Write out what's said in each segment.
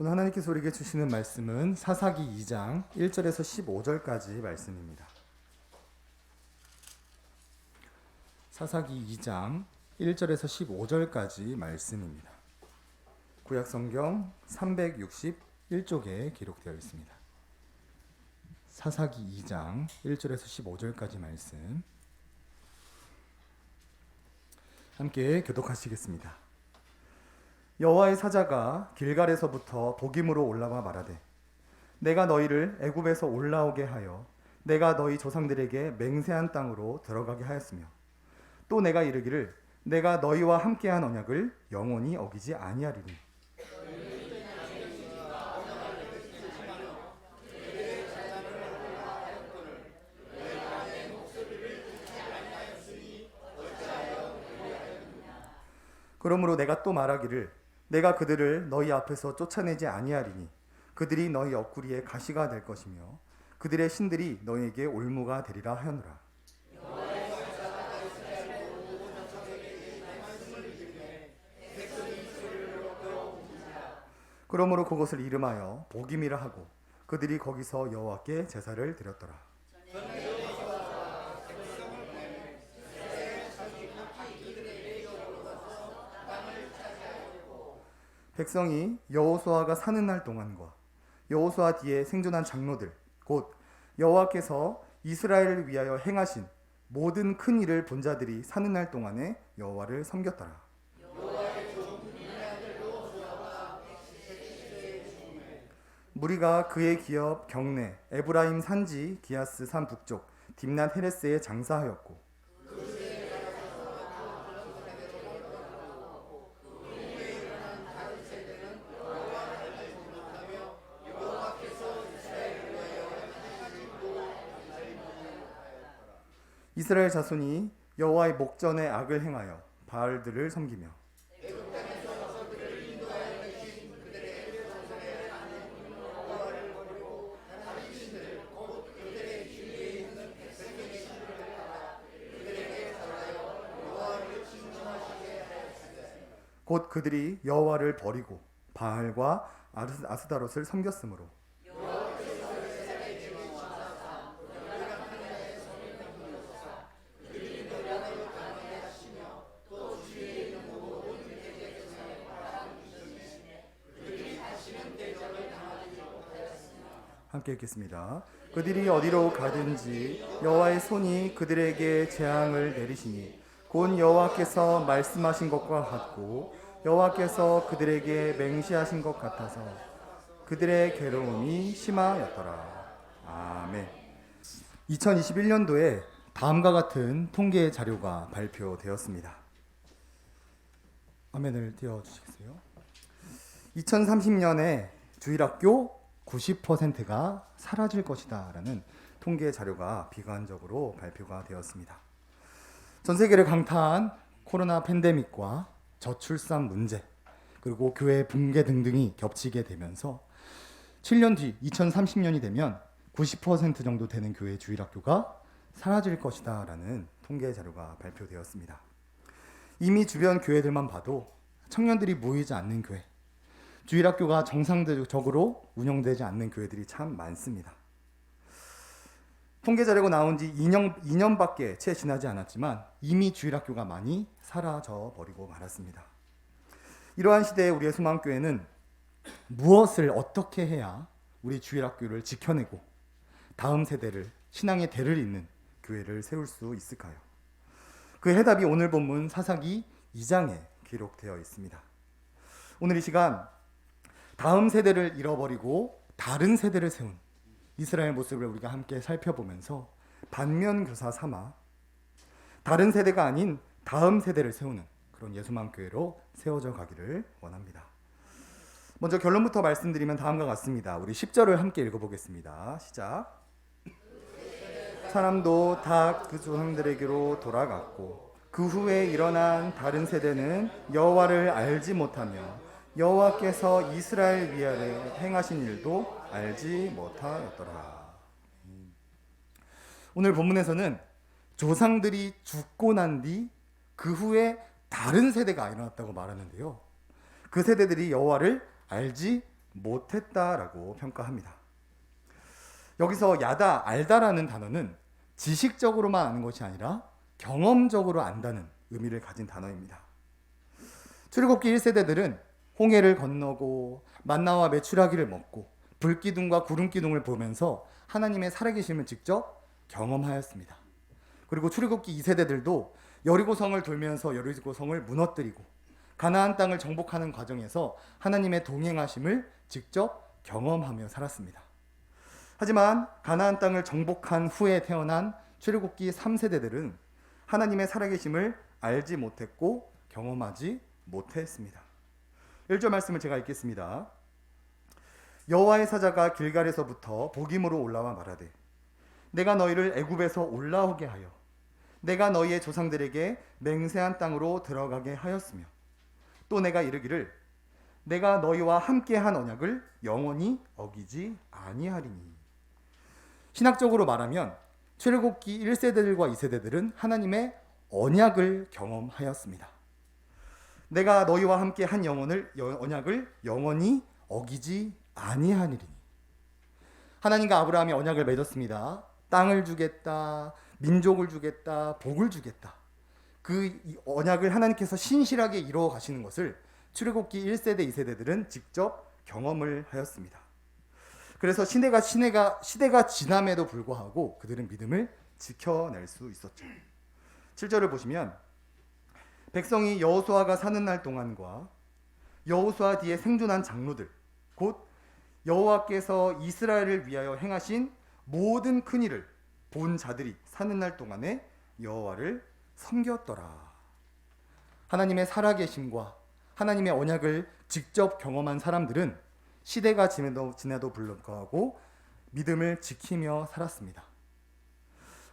오늘 하나님께서 우리에게 주시는 말씀은 사사기 2장 1절에서 15절까지 말씀입니다. 사사기 2장 1절에서 15절까지 말씀입니다. 구약성경 361쪽에 기록되어 있습니다. 사사기 2장 1절에서 15절까지 말씀 함께 교독하시겠습니다. 여호와의 사자가 길갈에서부터 보김으로 올라와 말하되 내가 너희를 애굽에서 올라오게 하여 내가 너희 조상들에게 맹세한 땅으로 들어가게 하였으며 또 내가 이르기를 내가 너희와 함께한 언약을 영원히 어기지 아니하리니 그러므로 내가 또 말하기를 내가 그들을 너희 앞에서 쫓아내지 아니하리니 그들이 너희 옆구리에 가시가 될 것이며 그들의 신들이 너희에게 올무가 되리라 하였노라. 그러므로 그곳을 이름하여 보김이라 하고 그들이 거기서 여호와께 제사를 드렸더라. 백성이 여호수아가 사는 날 동안과 여호수아 뒤에 생존한 장로들 곧 여호와께서 이스라엘을 위하여 행하신 모든 큰 일을 본 자들이 사는 날 동안에 여호와를 섬겼더라. 무리가 그의 기업 경내 에브라임 산지 기아스 산 북쪽 딥낫 헤레스에 장사하였고 이스라엘 자손이 여호와의 목전에 악을 행하여 바알들을 섬기며 곧 그들이 여호와를 버리고 바알과 아스다롯을 섬겼으므로 함께 읽겠습니다. 그들이 어디로 가든지 여호와의 손이 그들에게 재앙을 내리시니 곧 여호와께서 말씀하신 것과 같고 여호와께서 그들에게 맹세하신 것 같아서 그들의 괴로움이 심하였더라. 아멘. 2021년도에 다음과 같은 통계 자료가 발표되었습니다. 화면을 띄워주시겠어요? 2030년에 주일학교 90%가 사라질 것이다 라는 통계 자료가 비관적으로 발표가 되었습니다. 전 세계를 강타한 코로나 팬데믹과 저출산 문제 그리고 교회 붕괴 등등이 겹치게 되면서 7년 뒤 2030년이 되면 90% 정도 되는 교회 주일학교가 사라질 것이다 라는 통계 자료가 발표되었습니다. 이미 주변 교회들만 봐도 청년들이 모이지 않는 교회 주일학교가 정상적으로 운영되지 않는 교회들이 참 많습니다. 통계 자료가 나온 지 2년밖에 채 지나지 않았지만 이미 주일학교가 많이 사라져 버리고 말았습니다. 이러한 시대에 우리의 소망교회는 무엇을 어떻게 해야 우리 주일학교를 지켜내고 다음 세대를 신앙의 대를 잇는 교회를 세울 수 있을까요? 그 해답이 오늘 본문 사사기 2장에 기록되어 있습니다. 오늘 이 시간 다음 세대를 잃어버리고 다른 세대를 세운 이스라엘 모습을 우리가 함께 살펴보면서 반면교사 삼아 다른 세대가 아닌 다음 세대를 세우는 그런 예수만교회로 세워져 가기를 원합니다. 먼저 결론부터 말씀드리면 다음과 같습니다. 우리 10절을 함께 읽어보겠습니다. 시작. 사람도 다 그 조상들에게로 돌아갔고 그 후에 일어난 다른 세대는 여호와를 알지 못하며 여호와께서 이스라엘 위하여 행하신 일도 알지 못하였더라. 오늘 본문에서는 조상들이 죽고 난 뒤 그 후에 다른 세대가 일어났다고 말하는데요. 그 세대들이 여호와를 알지 못했다라고 평가합니다. 여기서 야다, 알다라는 단어는 지식적으로만 아는 것이 아니라 경험적으로 안다는 의미를 가진 단어입니다. 출애굽기 1세대들은 홍해를 건너고 만나와 메추라기를 먹고 불기둥과 구름기둥을 보면서 하나님의 살아계심을 직접 경험하였습니다. 그리고 출애굽기 2세대들도 여리고성을 돌면서 여리고성을 무너뜨리고 가나안 땅을 정복하는 과정에서 하나님의 동행하심을 직접 경험하며 살았습니다. 하지만 가나안 땅을 정복한 후에 태어난 출애굽기 3세대들은 하나님의 살아계심을 알지 못했고 경험하지 못했습니다. 1절 말씀을 제가 읽겠습니다. 여호와의 사자가 길갈에서부터 복임으로 올라와 말하되 내가 너희를 애굽에서 올라오게 하여 내가 너희의 조상들에게 맹세한 땅으로 들어가게 하였으며 또 내가 이르기를 내가 너희와 함께한 언약을 영원히 어기지 아니하리니. 신학적으로 말하면 출애굽기 1세대들과 2세대들은 하나님의 언약을 경험하였습니다. 내가 너희와 함께 한 언약을 영원히 어기지 아니하리니. 하나님과 아브라함이 언약을 맺었습니다. 땅을 주겠다, 민족을 주겠다, 복을 주겠다. 그 언약을 하나님께서 신실하게 이루어 가시는 것을 출애굽기 1세대, 2세대들은 직접 경험을 하였습니다. 그래서 시대가 지남에도 불구하고 그들은 믿음을 지켜낼 수 있었죠. 7절을 보시면 백성이 여호수아가 사는 날 동안과 여호수아 뒤에 생존한 장로들 곧 여호와께서 이스라엘을 위하여 행하신 모든 큰 일을 본 자들이 사는 날 동안에 여호와를 섬겼더라. 하나님의 살아계심과 하나님의 언약을 직접 경험한 사람들은 시대가 지나도 불구하고 믿음을 지키며 살았습니다.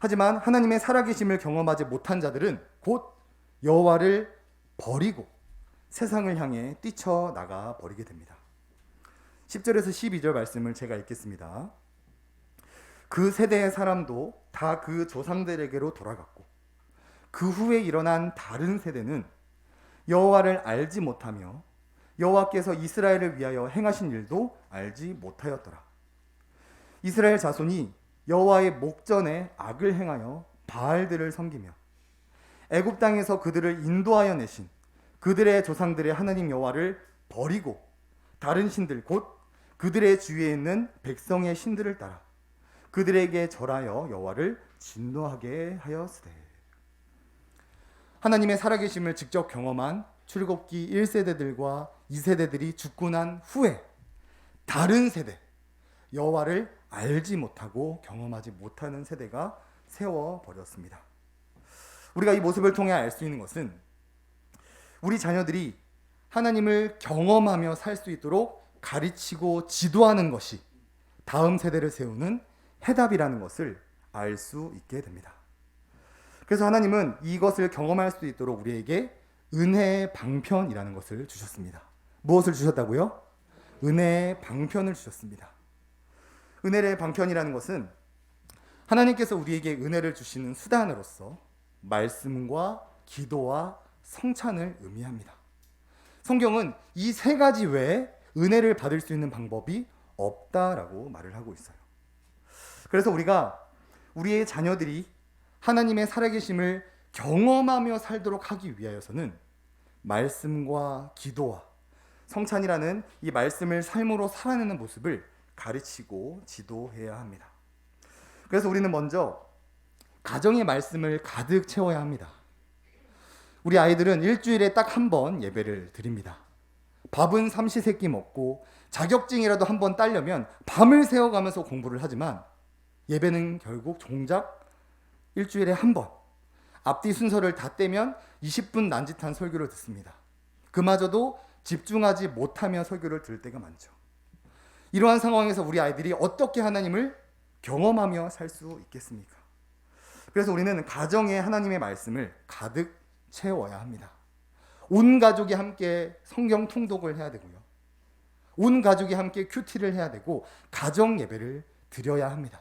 하지만 하나님의 살아계심을 경험하지 못한 자들은 곧 여호와를 버리고 세상을 향해 뛰쳐나가 버리게 됩니다. 10절에서 12절 말씀을 제가 읽겠습니다. 그 세대의 사람도 다 그 조상들에게로 돌아갔고 그 후에 일어난 다른 세대는 여호와를 알지 못하며 여호와께서 이스라엘을 위하여 행하신 일도 알지 못하였더라. 이스라엘 자손이 여호와의 목전에 악을 행하여 바알들을 섬기며 애굽 땅에서 그들을 인도하여 내신 그들의 조상들의 하나님 여호와를 버리고 다른 신들 곧 그들의 주위에 있는 백성의 신들을 따라 그들에게 절하여 여호와를 진노하게 하였으되. 하나님의 살아계심을 직접 경험한 출애굽기 1세대들과 2세대들이 죽고 난 후에 다른 세대, 여호와를 알지 못하고 경험하지 못하는 세대가 세워버렸습니다. 우리가 이 모습을 통해 알 수 있는 것은 우리 자녀들이 하나님을 경험하며 살 수 있도록 가르치고 지도하는 것이 다음 세대를 세우는 해답이라는 것을 알 수 있게 됩니다. 그래서 하나님은 이것을 경험할 수 있도록 우리에게 은혜의 방편이라는 것을 주셨습니다. 무엇을 주셨다고요? 은혜의 방편을 주셨습니다. 은혜의 방편이라는 것은 하나님께서 우리에게 은혜를 주시는 수단으로서 말씀과 기도와 성찬을 의미합니다. 성경은 이 세 가지 외에 은혜를 받을 수 있는 방법이 없다라고 말을 하고 있어요. 그래서 우리가 우리의 자녀들이 하나님의 살아계심을 경험하며 살도록 하기 위하여서는 말씀과 기도와 성찬이라는 이 말씀을 삶으로 살아내는 모습을 가르치고 지도해야 합니다. 그래서 우리는 먼저 가정의 말씀을 가득 채워야 합니다. 우리 아이들은 일주일에 딱 한 번 예배를 드립니다. 밥은 삼시세끼 먹고 자격증이라도 한 번 따려면 밤을 새워가면서 공부를 하지만 예배는 결국 정작 일주일에 한 번 앞뒤 순서를 다 떼면 20분 난짓한 설교를 듣습니다. 그마저도 집중하지 못하며 설교를 들을 때가 많죠. 이러한 상황에서 우리 아이들이 어떻게 하나님을 경험하며 살 수 있겠습니까? 그래서 우리는 가정에 하나님의 말씀을 가득 채워야 합니다. 온 가족이 함께 성경 통독을 해야 되고요. 온 가족이 함께 큐티를 해야 되고 가정 예배를 드려야 합니다.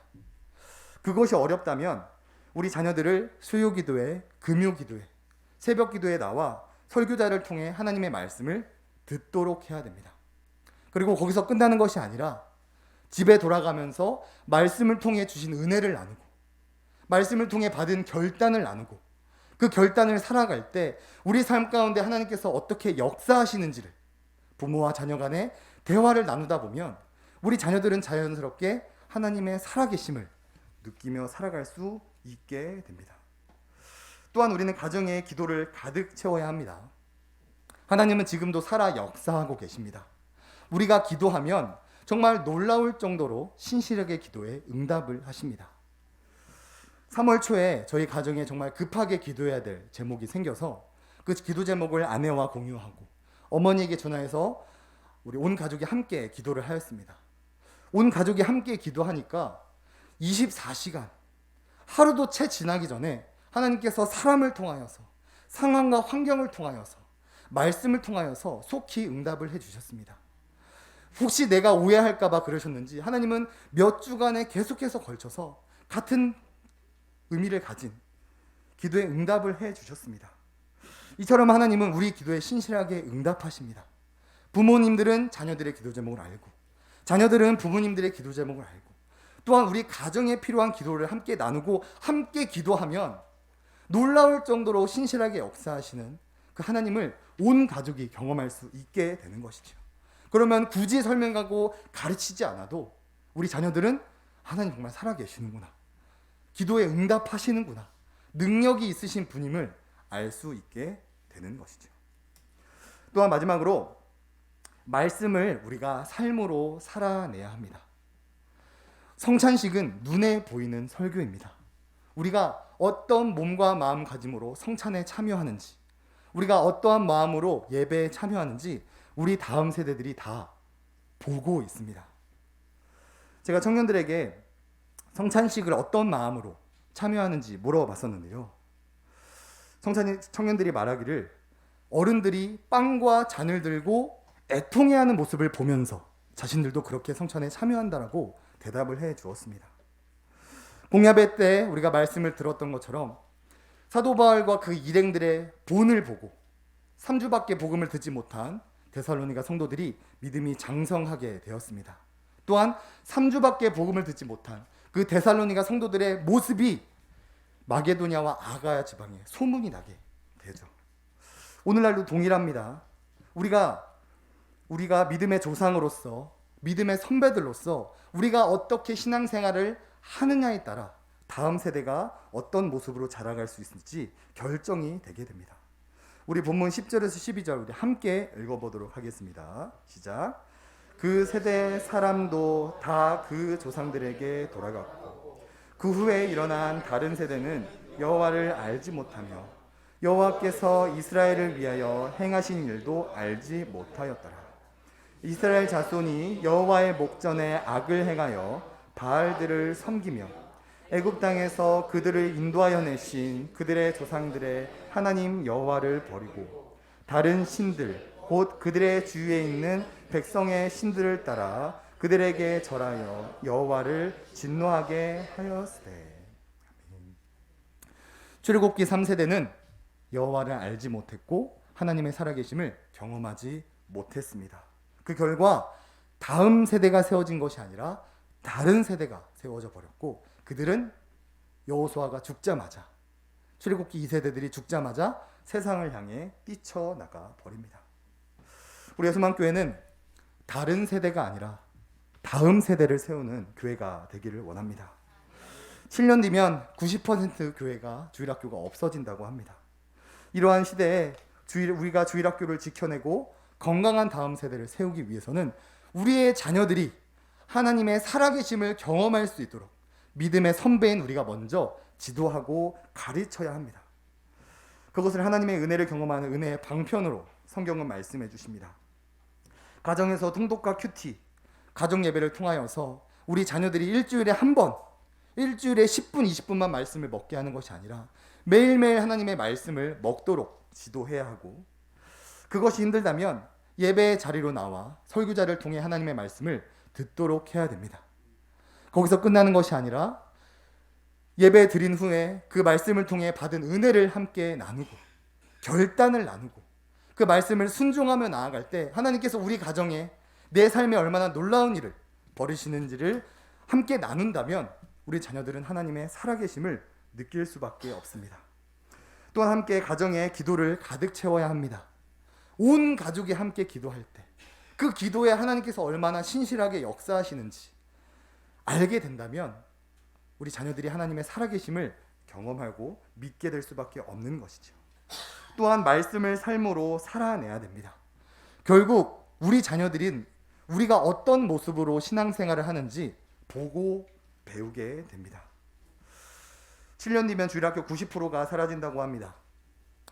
그것이 어렵다면 우리 자녀들을 수요 기도회, 금요 기도회, 새벽 기도에 나와 설교자를 통해 하나님의 말씀을 듣도록 해야 됩니다. 그리고 거기서 끝나는 것이 아니라 집에 돌아가면서 말씀을 통해 주신 은혜를 나누고 말씀을 통해 받은 결단을 나누고 그 결단을 살아갈 때 우리 삶 가운데 하나님께서 어떻게 역사하시는지를 부모와 자녀 간의 대화를 나누다 보면 우리 자녀들은 자연스럽게 하나님의 살아계심을 느끼며 살아갈 수 있게 됩니다. 또한 우리는 가정의 기도를 가득 채워야 합니다. 하나님은 지금도 살아 역사하고 계십니다. 우리가 기도하면 정말 놀라울 정도로 신실하게 기도에 응답을 하십니다. 3월 초에 저희 가정에 정말 급하게 기도해야 될 제목이 생겨서 그 기도 제목을 아내와 공유하고 어머니에게 전화해서 우리 온 가족이 함께 기도를 하였습니다. 온 가족이 함께 기도하니까 24시간 하루도 채 지나기 전에 하나님께서 사람을 통하여서 상황과 환경을 통하여서 말씀을 통하여서 속히 응답을 해주셨습니다. 혹시 내가 오해할까 봐 그러셨는지 하나님은 몇 주간에 계속해서 걸쳐서 같은 의미를 가진 기도에 응답을 해주셨습니다. 이처럼 하나님은 우리 기도에 신실하게 응답하십니다. 부모님들은 자녀들의 기도 제목을 알고 자녀들은 부모님들의 기도 제목을 알고 또한 우리 가정에 필요한 기도를 함께 나누고 함께 기도하면 놀라울 정도로 신실하게 역사하시는 그 하나님을 온 가족이 경험할 수 있게 되는 것이죠. 그러면 굳이 설명하고 가르치지 않아도 우리 자녀들은 하나님 정말 살아계시는구나, 기도에 응답하시는구나, 능력이 있으신 분임을 알 수 있게 되는 것이죠. 또한 마지막으로 말씀을 우리가 삶으로 살아내야 합니다. 성찬식은 눈에 보이는 설교입니다. 우리가 어떤 몸과 마음가짐으로 성찬에 참여하는지, 우리가 어떠한 마음으로 예배에 참여하는지 우리 다음 세대들이 다 보고 있습니다. 제가 청년들에게 성찬식을 어떤 마음으로 참여하는지 물어봤었는데요. 청년들이 말하기를 어른들이 빵과 잔을 들고 애통해하는 모습을 보면서 자신들도 그렇게 성찬에 참여한다라고 대답을 해 주었습니다. 공야배 때 우리가 말씀을 들었던 것처럼 사도 바울과 그 일행들의 본을 보고 3주밖에 복음을 듣지 못한 데살로니가 성도들이 믿음이 장성하게 되었습니다. 또한 3주밖에 복음을 듣지 못한 그 데살로니가 성도들의 모습이 마게도냐와 아가야 지방에 소문이 나게 되죠. 오늘날도 동일합니다. 우리가 믿음의 조상으로서, 믿음의 선배들로서 우리가 어떻게 신앙생활을 하느냐에 따라 다음 세대가 어떤 모습으로 자라갈 수 있을지 결정이 되게 됩니다. 우리 본문 10절에서 12절 우리 함께 읽어보도록 하겠습니다. 시작. 그 세대 사람도 다 그 조상들에게 돌아갔고 그 후에 일어난 다른 세대는 여호와를 알지 못하며 여호와께서 이스라엘을 위하여 행하신 일도 알지 못하였더라. 이스라엘 자손이 여호와의 목전에 악을 행하여 바알들을 섬기며 애굽 땅에서 그들을 인도하여 내신 그들의 조상들의 하나님 여호와를 버리고 다른 신들 곧 그들의 주위에 있는 백성의 신들을 따라 그들에게 절하여 여호와를 진노하게 하였으되. 출애굽기 3세대는 여호와를 알지 못했고 하나님의 살아계심을 경험하지 못했습니다. 그 결과 다음 세대가 세워진 것이 아니라 다른 세대가 세워져 버렸고 그들은 여호수아가 죽자마자, 출애굽기 2세대들이 죽자마자 세상을 향해 뛰쳐나가 버립니다. 우리 예수만교회는 다른 세대가 아니라 다음 세대를 세우는 교회가 되기를 원합니다. 7년 뒤면 90% 교회가 주일학교가 없어진다고 합니다. 이러한 시대에 우리가 주일학교를 지켜내고 건강한 다음 세대를 세우기 위해서는 우리의 자녀들이 하나님의 살아계심을 경험할 수 있도록 믿음의 선배인 우리가 먼저 지도하고 가르쳐야 합니다. 그것을 하나님의 은혜를 경험하는 은혜의 방편으로 성경은 말씀해 주십니다. 가정에서 통독과 큐티, 가정 예배를 통하여서 우리 자녀들이 일주일에 한 번, 일주일에 10분, 20분만 말씀을 먹게 하는 것이 아니라 매일매일 하나님의 말씀을 먹도록 지도해야 하고, 그것이 힘들다면 예배의 자리로 나와 설교자를 통해 하나님의 말씀을 듣도록 해야 됩니다. 거기서 끝나는 것이 아니라 예배 드린 후에 그 말씀을 통해 받은 은혜를 함께 나누고 결단을 나누고 그 말씀을 순종하며 나아갈 때 하나님께서 우리 가정에 내 삶에 얼마나 놀라운 일을 벌이시는지를 함께 나눈다면 우리 자녀들은 하나님의 살아계심을 느낄 수밖에 없습니다. 또한 함께 가정에 기도를 가득 채워야 합니다. 온 가족이 함께 기도할 때 그 기도에 하나님께서 얼마나 신실하게 역사하시는지 알게 된다면 우리 자녀들이 하나님의 살아계심을 경험하고 믿게 될 수밖에 없는 것이죠. 또한 말씀을 삶으로 살아내야 됩니다. 결국 우리 자녀들인 우리가 어떤 모습으로 신앙생활을 하는지 보고 배우게 됩니다. 7년 뒤면 주일학교 90%가 사라진다고 합니다.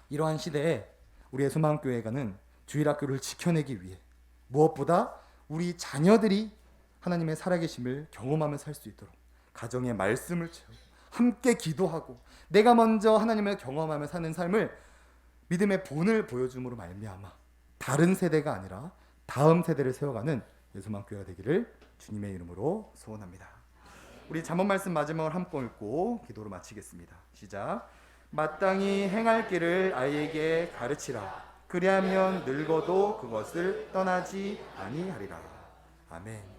이러한 시대에 우리의 소망교회가는 주일학교를 지켜내기 위해 무엇보다 우리 자녀들이 하나님의 살아계심을 경험하며 살 수 있도록 가정의 말씀을 채우고 함께 기도하고 내가 먼저 하나님을 경험하며 사는 삶을 믿음의 본을 보여줌으로 말미암아 다른 세대가 아니라 다음 세대를 세워가는 예수만교회가 되기를 주님의 이름으로 소원합니다. 우리 잠언 말씀 마지막을 함께 읽고 기도로 마치겠습니다. 시작. 마땅히 행할 길을 아이에게 가르치라. 그리하면 늙어도 그것을 떠나지 아니하리라. 아멘.